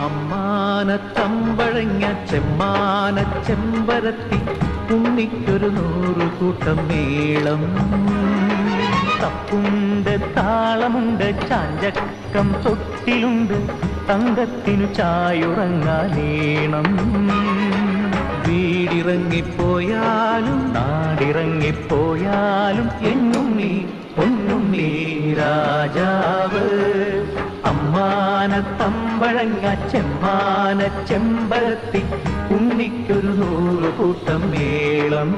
അമ്മാനത്തമ്പഴങ്ങ ചെമ്മാന ചെമ്പരത്തി ഉണ്ണിക്കൊരു 100 കൂട്ടം മേളം തപ്പുണ്ട് താളമുണ്ട് ചാഞ്ചക്കം തൊട്ടിലുണ്ട് തങ്കത്തിനു ചായുറങ്ങാനേണം വീടിറങ്ങിപ്പോയാലും നാടിറങ്ങിപ്പോയാലും എന്നുണ്ണി പൊന്നുണ്ണി രാജാവ് അമ്മാനത്തമ്പഴങ്ങ ചെമ്മാന ചെമ്പരത്തി ഉണ്ണിക്കൊരു 100 കൂട്ടം മേളം